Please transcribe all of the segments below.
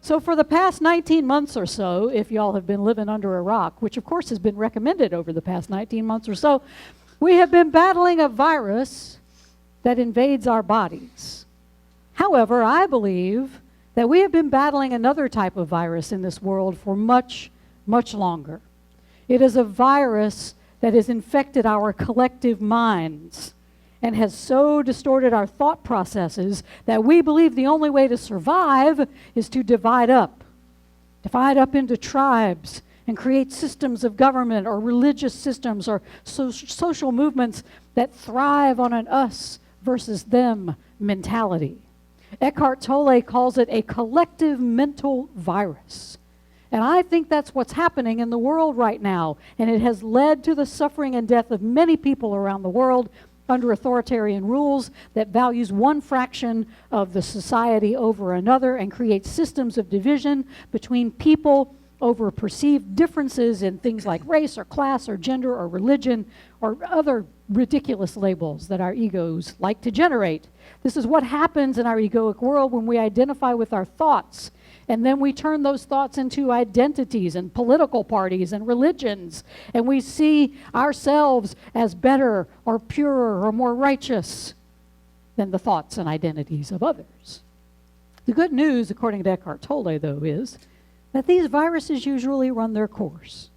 So for the past 19 months or so, if y'all have been living under a rock, which of course has been recommended over the past 19 months or so, we have been battling a virus that invades our bodies. However, I believe that we have been battling another type of virus in this world for much, much longer. It is a virus that has infected our collective minds and has so distorted our thought processes that we believe the only way to survive is to divide up into tribes and create systems of government or religious systems or social movements that thrive on an us versus them mentality. Eckhart Tolle calls it a collective mental virus. And I think that's what's happening in the world right now. And it has led to the suffering and death of many people around the world under authoritarian rules that values one fraction of the society over another and creates systems of division between people over perceived differences in things like race or class or gender or religion or other ridiculous labels that our egos like to generate. This is what happens in our egoic world when we identify with our thoughts. And then we turn those thoughts into identities and political parties and religions. And we see ourselves as better or purer or more righteous than the thoughts and identities of others. The good news, according to Eckhart Tolle, though, is that these viruses usually run their course.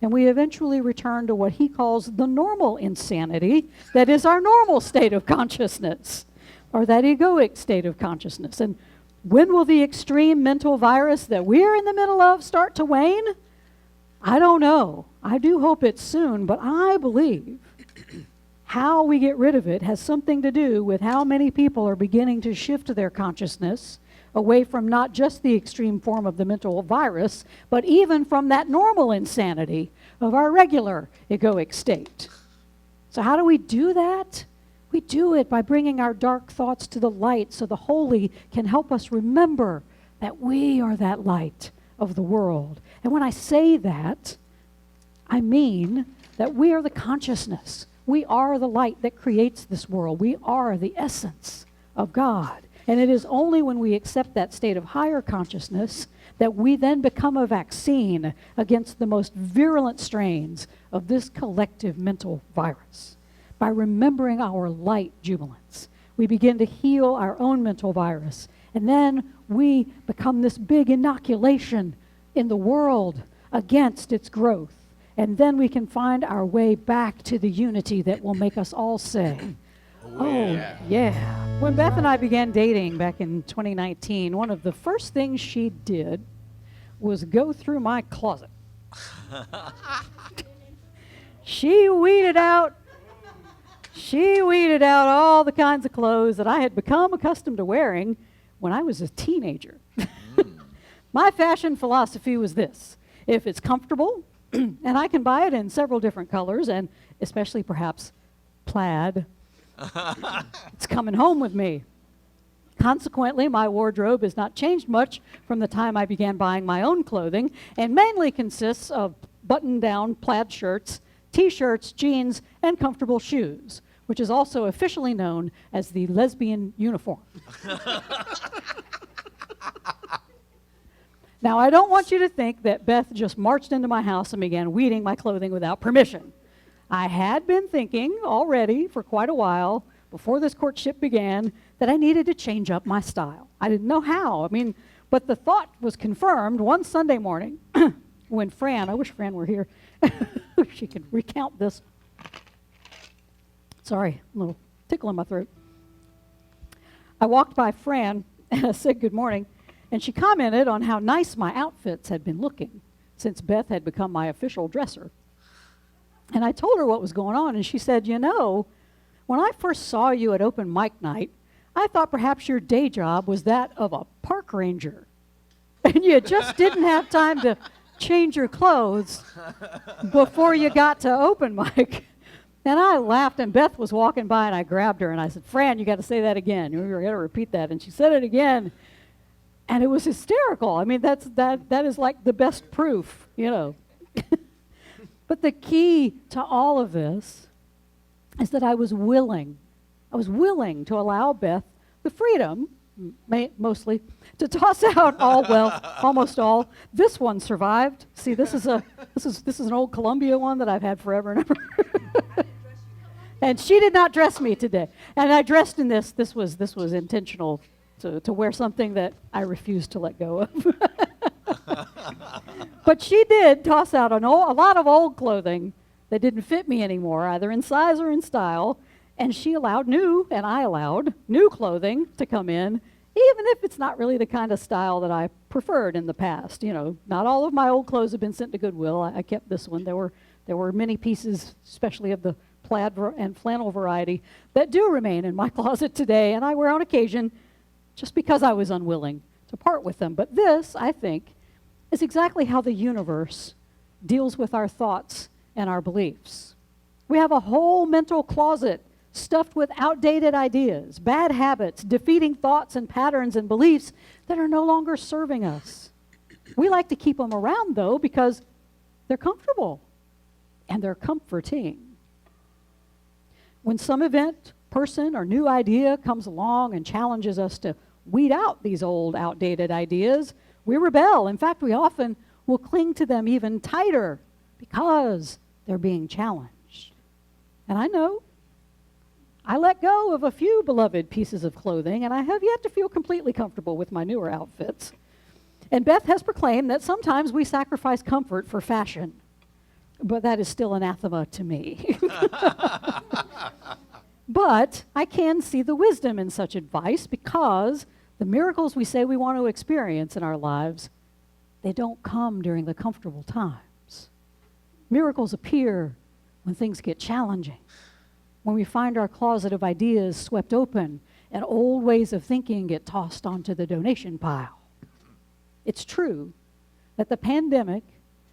And we eventually return to what he calls the normal insanity that is our normal state of consciousness, or that egoic state of consciousness. And when will the extreme mental virus that we're in the middle of start to wane? I don't know. I do hope it's soon, but I believe how we get rid of it has something to do with how many people are beginning to shift their consciousness away from not just the extreme form of the mental virus, but even from that normal insanity of our regular egoic state. So how do we do that? We do it by bringing our dark thoughts to the light so the holy can help us remember that we are that light of the world. And when I say that, I mean that we are the consciousness. We are the light that creates this world. We are the essence of God. And it is only when we accept that state of higher consciousness that we then become a vaccine against the most virulent strains of this collective mental virus. By remembering our light jubilance, we begin to heal our own mental virus. And then we become this big inoculation in the world against its growth. And then we can find our way back to the unity that will make us all say, oh, yeah. When Beth and I began dating back in 2019, one of the first things she did was go through my closet. She weeded out all the kinds of clothes that I had become accustomed to wearing when I was a teenager. My fashion philosophy was this: if it's comfortable, and I can buy it in several different colors, and especially perhaps plaid, it's coming home with me. Consequently, my wardrobe has not changed much from the time I began buying my own clothing, and mainly consists of button-down plaid shirts, t-shirts, jeans, and comfortable shoes, which is also officially known as the lesbian uniform. Now, I don't want you to think that Beth just marched into my house and began weeding my clothing without permission. I had been thinking already for quite a while, before this courtship began, that I needed to change up my style. I didn't know how. But the thought was confirmed one Sunday morning when Fran, I wish Fran were here, she could recount this. Sorry, a little tickle in my throat. I walked by Fran and I said good morning, and she commented on how nice my outfits had been looking since Beth had become my official dresser. And I told her what was going on, and she said, you know, when I first saw you at open mic night, I thought perhaps your day job was that of a park ranger. And you just didn't have time to change your clothes before you got to open mic. And I laughed, and Beth was walking by, and I grabbed her, and I said, Fran, you got to say that again. You got to repeat that. And she said it again, and it was hysterical. That is like the best proof, you know. But the key to all of this is that I was willing to allow Beth the freedom mostly, to toss out all, well, almost all. This one survived. See, this is an old Columbia one that I've had forever and ever. And she did not dress me today. And I dressed in this. This was intentional to wear something that I refused to let go of. But she did toss out a lot of old clothing that didn't fit me anymore, either in size or in style. And she allowed and I allowed new clothing to come in, even if it's not really the kind of style that I preferred in the past. You know, not all of my old clothes have been sent to Goodwill. I kept this one. There were many pieces, especially of the plaid and flannel variety, that do remain in my closet today, and I wear on occasion just because I was unwilling to part with them. But this, I think, is exactly how the universe deals with our thoughts and our beliefs. We have a whole mental closet stuffed with outdated ideas, bad habits, defeating thoughts and patterns and beliefs that are no longer serving us. We like to keep them around, though, because they're comfortable and they're comforting. When some event, person, or new idea comes along and challenges us to weed out these old, outdated ideas, we rebel. In fact, we often will cling to them even tighter because they're being challenged. And I know I let go of a few beloved pieces of clothing, and I have yet to feel completely comfortable with my newer outfits. And Beth has proclaimed that sometimes we sacrifice comfort for fashion, but that is still anathema to me. But I can see the wisdom in such advice, because the miracles we say we want to experience in our lives, they don't come during the comfortable times. Miracles appear when things get challenging, when we find our closet of ideas swept open and old ways of thinking get tossed onto the donation pile. It's true that the pandemic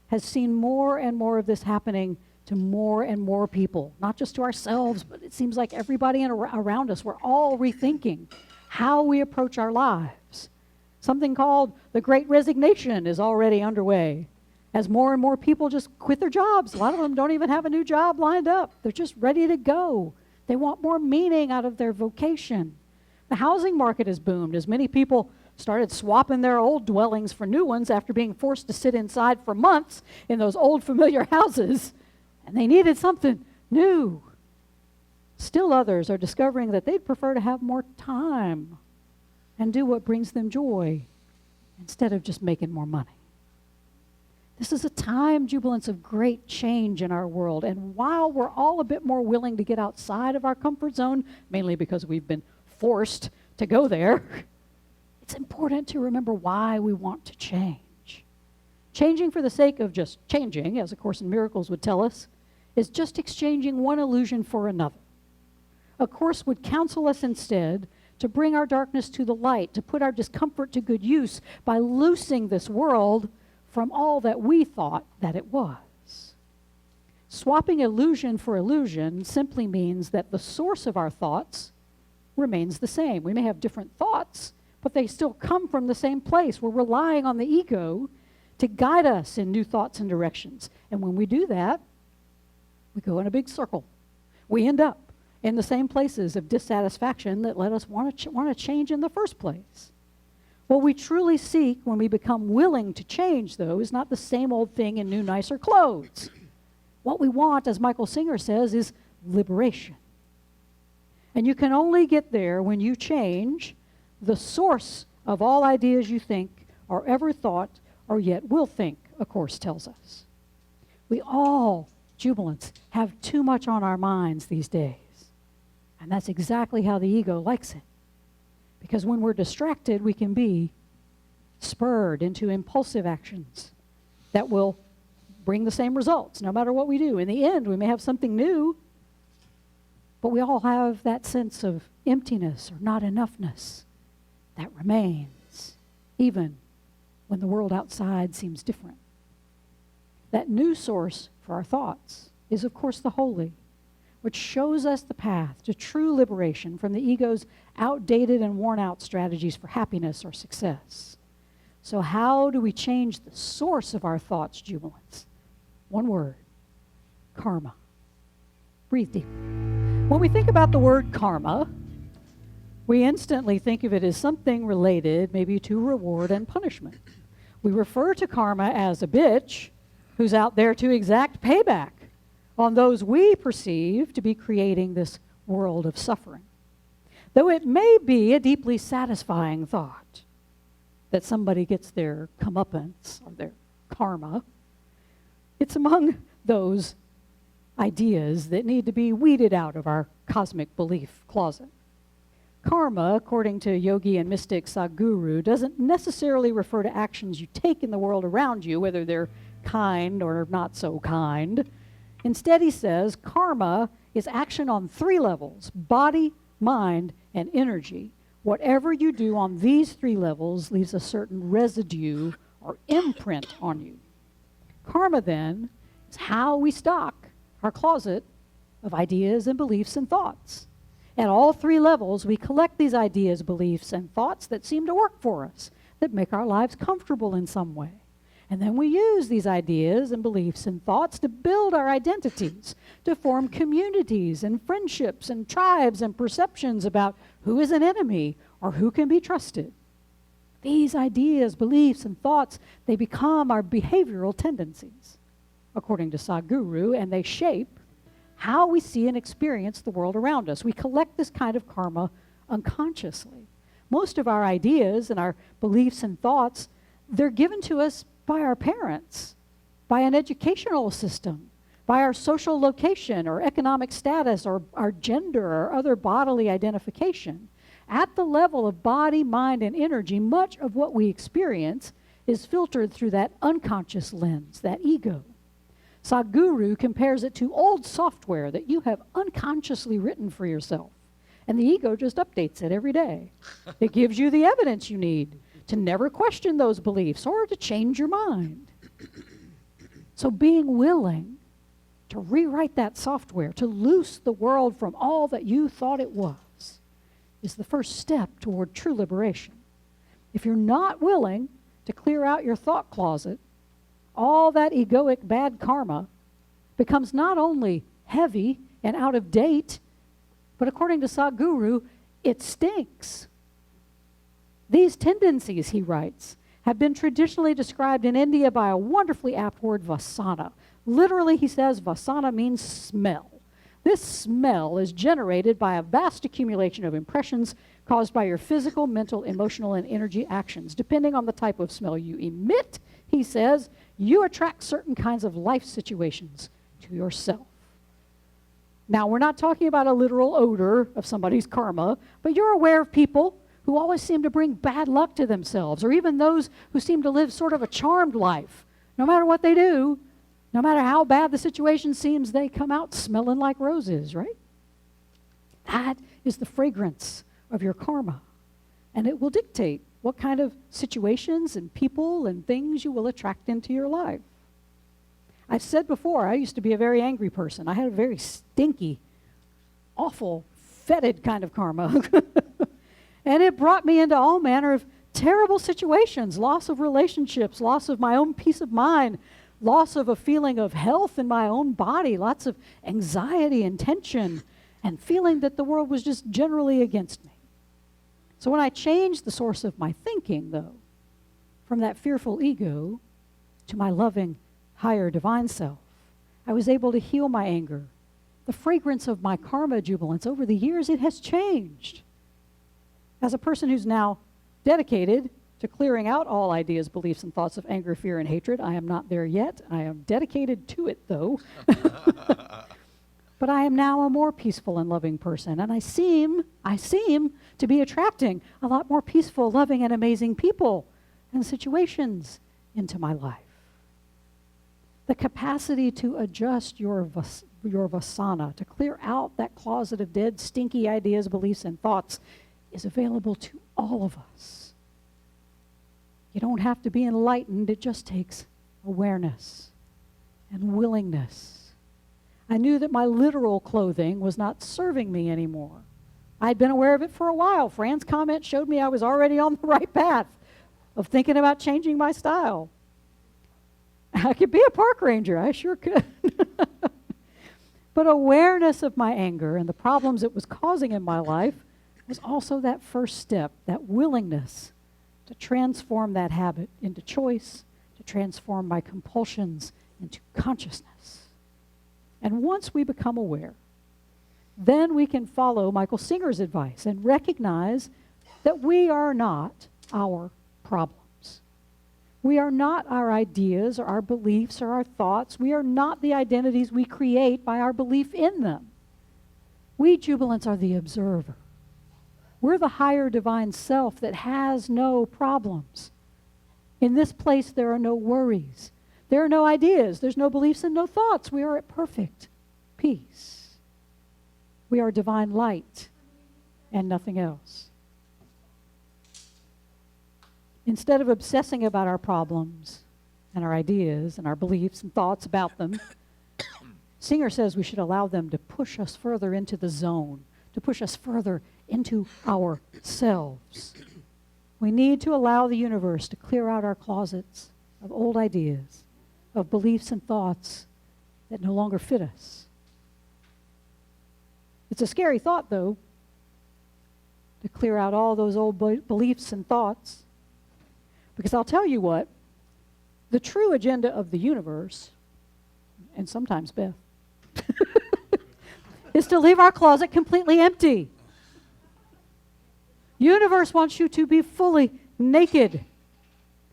has seen more and more of this happening to more and more people, not just to ourselves, but it seems like everybody around us. We're all rethinking how we approach our lives. Something called the Great Resignation is already underway, as more and more people just quit their jobs. A lot of them don't even have a new job lined up. They're just ready to go. They want more meaning out of their vocation. The housing market has boomed as many people started swapping their old dwellings for new ones after being forced to sit inside for months in those old familiar houses, and they needed something new. Still others are discovering that they'd prefer to have more time and do what brings them joy instead of just making more money. This is a time, jubilants, of great change in our world, and while we're all a bit more willing to get outside of our comfort zone, mainly because we've been forced to go there, it's important to remember why we want to change. Changing for the sake of just changing, as A Course in Miracles would tell us, is just exchanging one illusion for another. A Course would counsel us instead to bring our darkness to the light, to put our discomfort to good use by loosing this world from all that we thought that it was. Swapping illusion for illusion simply means that the source of our thoughts remains the same. We may have different thoughts, but they still come from the same place. We're relying on the ego to guide us in new thoughts and directions. And when we do that, we go in a big circle. We end up in the same places of dissatisfaction that let us want to change in the first place. What we truly seek when we become willing to change, though, is not the same old thing in new, nicer clothes. What we want, as Michael Singer says, is liberation. And you can only get there when you change the source of all ideas you think or ever thought or yet will think, A Course tells us. We all, jubilants, have too much on our minds these days. And that's exactly how the ego likes it. Because when we're distracted, we can be spurred into impulsive actions that will bring the same results no matter what we do. In the end, we may have something new, but we all have that sense of emptiness or not enoughness that remains, even when the world outside seems different. That new source for our thoughts is, of course, the holy, which shows us the path to true liberation from the ego's outdated and worn-out strategies for happiness or success. So how do we change the source of our thoughts, jubilants? One word: karma. Breathe deep. When we think about the word karma, we instantly think of it as something related maybe to reward and punishment. We refer to karma as a bitch who's out there to exact payback on those we perceive to be creating this world of suffering. Though it may be a deeply satisfying thought that somebody gets their comeuppance or their karma, it's among those ideas that need to be weeded out of our cosmic belief closet. Karma, according to yogi and mystic Sadhguru, doesn't necessarily refer to actions you take in the world around you, whether they're kind or not so kind. Instead, he says, karma is action on 3 levels: body, mind, and energy. Whatever you do on these 3 levels leaves a certain residue or imprint on you. Karma, then, is how we stock our closet of ideas and beliefs and thoughts. At all 3 levels, we collect these ideas, beliefs, and thoughts that seem to work for us, that make our lives comfortable in some way. And then we use these ideas and beliefs and thoughts to build our identities, to form communities and friendships and tribes and perceptions about who is an enemy or who can be trusted. These ideas, beliefs, and thoughts, they become our behavioral tendencies, according to Sadhguru, and they shape how we see and experience the world around us. We collect this kind of karma unconsciously. Most of our ideas and our beliefs and thoughts, they're given to us by our parents, by an educational system, by our social location or economic status or our gender or other bodily identification. At the level of body, mind, and energy, much of what we experience is filtered through that unconscious lens, that ego. Sadhguru compares it to old software that you have unconsciously written for yourself, and the ego just updates it every day. It gives you the evidence you need to never question those beliefs or to change your mind. So being willing to rewrite that software, to loose the world from all that you thought it was, is the first step toward true liberation. If you're not willing to clear out your thought closet, all that egoic bad karma becomes not only heavy and out of date, but according to Sadhguru, it stinks. These tendencies, he writes, have been traditionally described in India by a wonderfully apt word, vasana. Literally, he says, vasana means smell. This smell is generated by a vast accumulation of impressions caused by your physical, mental, emotional, and energy actions. Depending on the type of smell you emit, he says, you attract certain kinds of life situations to yourself. Now, we're not talking about a literal odor of somebody's karma, but you're aware of people who always seem to bring bad luck to themselves, or even those who seem to live sort of a charmed life. No matter what they do, no matter how bad the situation seems, they come out smelling like roses, right? That is the fragrance of your karma, and it will dictate what kind of situations and people and things you will attract into your life. I've said before, I used to be a very angry person. I had a very stinky, awful, fetid kind of karma. And it brought me into all manner of terrible situations, loss of relationships, loss of my own peace of mind, loss of a feeling of health in my own body, lots of anxiety and tension, and feeling that the world was just generally against me. So when I changed the source of my thinking, though, from that fearful ego to my loving, higher divine self, I was able to heal my anger. The fragrance of my karma jubilance over the years, it has changed. As a person who's now dedicated to clearing out all ideas, beliefs, and thoughts of anger, fear, and hatred, I am not there yet. I am dedicated to it, though. But I am now a more peaceful and loving person, and I seem to be attracting a lot more peaceful, loving, and amazing people and situations into my life. The capacity to adjust your vasana, to clear out that closet of dead, stinky ideas, beliefs, and thoughts is available to all of us. You don't have to be enlightened. It just takes awareness and willingness. I knew that my literal clothing was not serving me anymore. I'd been aware of it for a while. Fran's comment showed me I was already on the right path of thinking about changing my style. I could be a park ranger. I sure could. But awareness of my anger and the problems it was causing in my life was also that first step, that willingness to transform that habit into choice, to transform my compulsions into consciousness. And once we become aware, then we can follow Michael Singer's advice and recognize that we are not our problems. We are not our ideas or our beliefs or our thoughts. We are not the identities we create by our belief in them. We jubilants are the observer. We're the higher divine self that has no problems. In this place, there are no worries. There are no ideas. There's no beliefs and no thoughts. We are at perfect peace. We are divine light and nothing else. Instead of obsessing about our problems and our ideas and our beliefs and thoughts about them, Singer says we should allow them to push us further into the zone, to push us further into ourselves. We need to allow the universe to clear out our closets of old ideas, of beliefs and thoughts that no longer fit us. It's a scary thought, though, to clear out all those old beliefs and thoughts. Because I'll tell you what, the true agenda of the universe, and sometimes Beth, is to leave our closet completely empty. Universe wants you to be fully naked.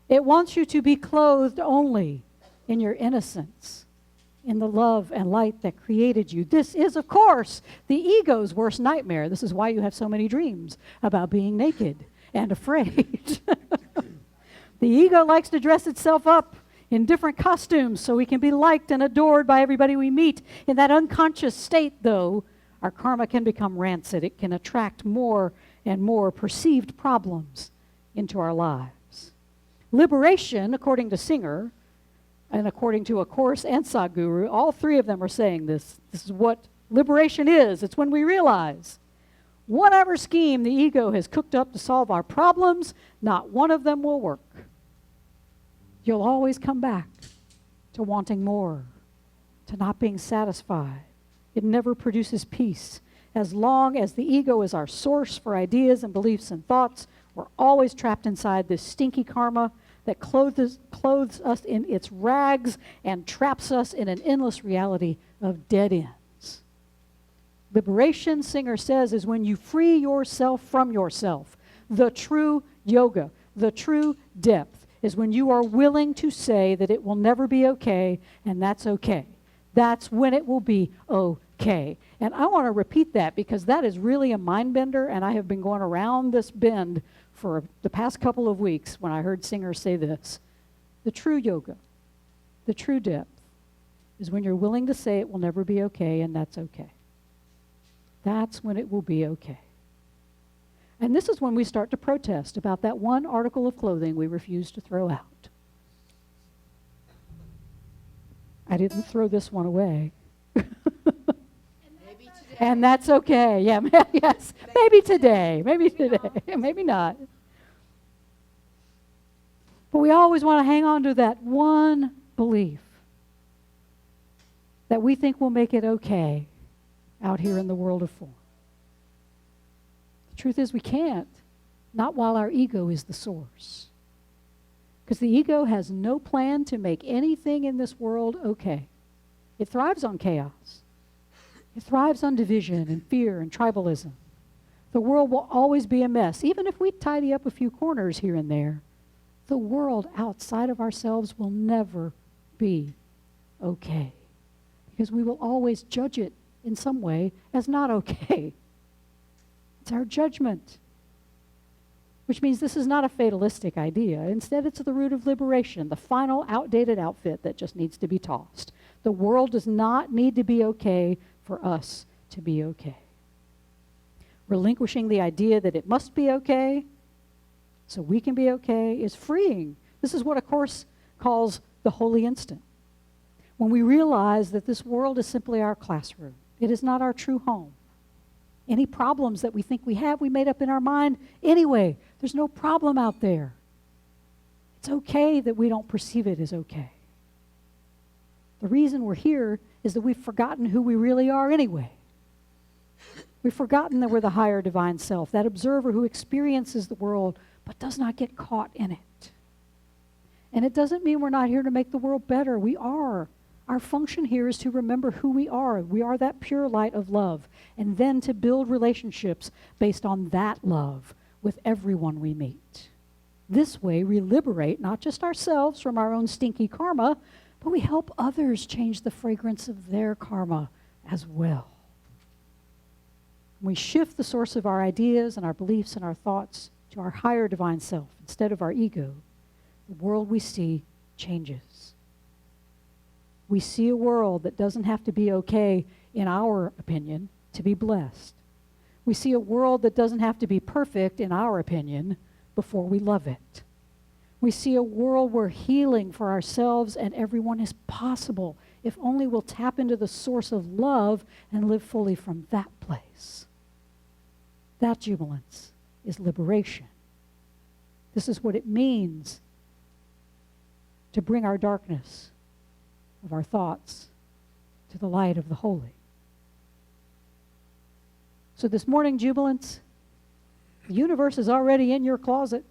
It wants you to be clothed only in your innocence, in the love and light that created you. This is, of course, the ego's worst nightmare. This is why you have so many dreams about being naked and afraid. The ego likes to dress itself up in different costumes so we can be liked and adored by everybody we meet. In that unconscious state, though, our karma can become rancid. It can attract more and more perceived problems into our lives. Liberation, according to Singer, and according to A Course and Sadhguru, all three of them are saying this. This is what liberation is. It's when we realize whatever scheme the ego has cooked up to solve our problems, not one of them will work. You'll always come back to wanting more, to not being satisfied. It never produces peace. As long as the ego is our source for ideas and beliefs and thoughts, we're always trapped inside this stinky karma that clothes us in its rags and traps us in an endless reality of dead ends. Liberation, Singer says, is when you free yourself from yourself. The true yoga, the true depth, is when you are willing to say that it will never be okay, and that's okay. That's when it will be okay. And I want to repeat that because that is really a mind bender, and I have been going around this bend for the past couple of weeks when I heard Singer say this. The true yoga, the true depth, is when you're willing to say it will never be okay, and that's okay. That's when it will be okay. And this is when we start to protest about that one article of clothing we refuse to throw out. I didn't throw this one away. And that's okay. Yeah, yes. Maybe today. Maybe today. Maybe not. But we always want to hang on to that one belief that we think will make it okay out here in the world of form. The truth is we can't, not while our ego is the source. Because the ego has no plan to make anything in this world okay. It thrives on chaos. It thrives on division and fear and tribalism. The world will always be a mess. Even if we tidy up a few corners here and there, the world outside of ourselves will never be okay. Because we will always judge it in some way as not okay. It's our judgment. Which means this is not a fatalistic idea. Instead, it's the root of liberation, the final outdated outfit that just needs to be tossed. The world does not need to be okay for us to be okay. Relinquishing the idea that it must be okay so we can be okay is freeing. This is what A Course calls the holy instant. When we realize that this world is simply our classroom. It is not our true home. Any problems that we think we have, we made up in our mind anyway. There's no problem out there. It's okay that we don't perceive it as okay. The reason we're here is that we've forgotten who we really are anyway. We've forgotten that we're the higher divine self, that observer who experiences the world but does not get caught in it. And it doesn't mean we're not here to make the world better. We are. Our function here is to remember who we are. We are that pure light of love. And then to build relationships based on that love with everyone we meet. This way, we liberate not just ourselves from our own stinky karma, but we help others change the fragrance of their karma as well. We shift the source of our ideas and our beliefs and our thoughts to our higher divine self instead of our ego. The world we see changes. We see a world that doesn't have to be okay, in our opinion, to be blessed. We see a world that doesn't have to be perfect, in our opinion, before we love it. We see a world where healing for ourselves and everyone is possible if only we'll tap into the source of love and live fully from that place. That jubilance is liberation. This is what it means to bring our darkness of our thoughts to the light of the holy. So this morning, jubilants, the universe is already in your closet.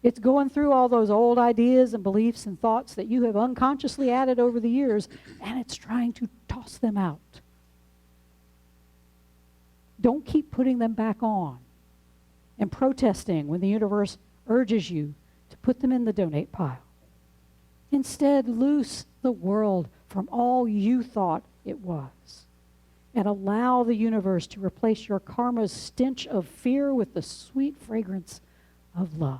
It's going through all those old ideas and beliefs and thoughts that you have unconsciously added over the years, and it's trying to toss them out. Don't keep putting them back on and protesting when the universe urges you to put them in the donate pile. Instead, loose the world from all you thought it was and allow the universe to replace your karma's stench of fear with the sweet fragrance of love.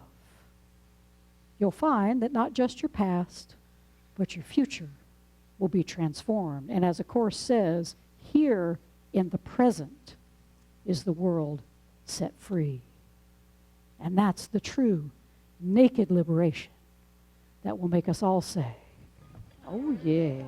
You'll find that not just your past, but your future will be transformed. And as the Course says, here in the present is the world set free. And that's the true naked liberation that will make us all say, oh yeah.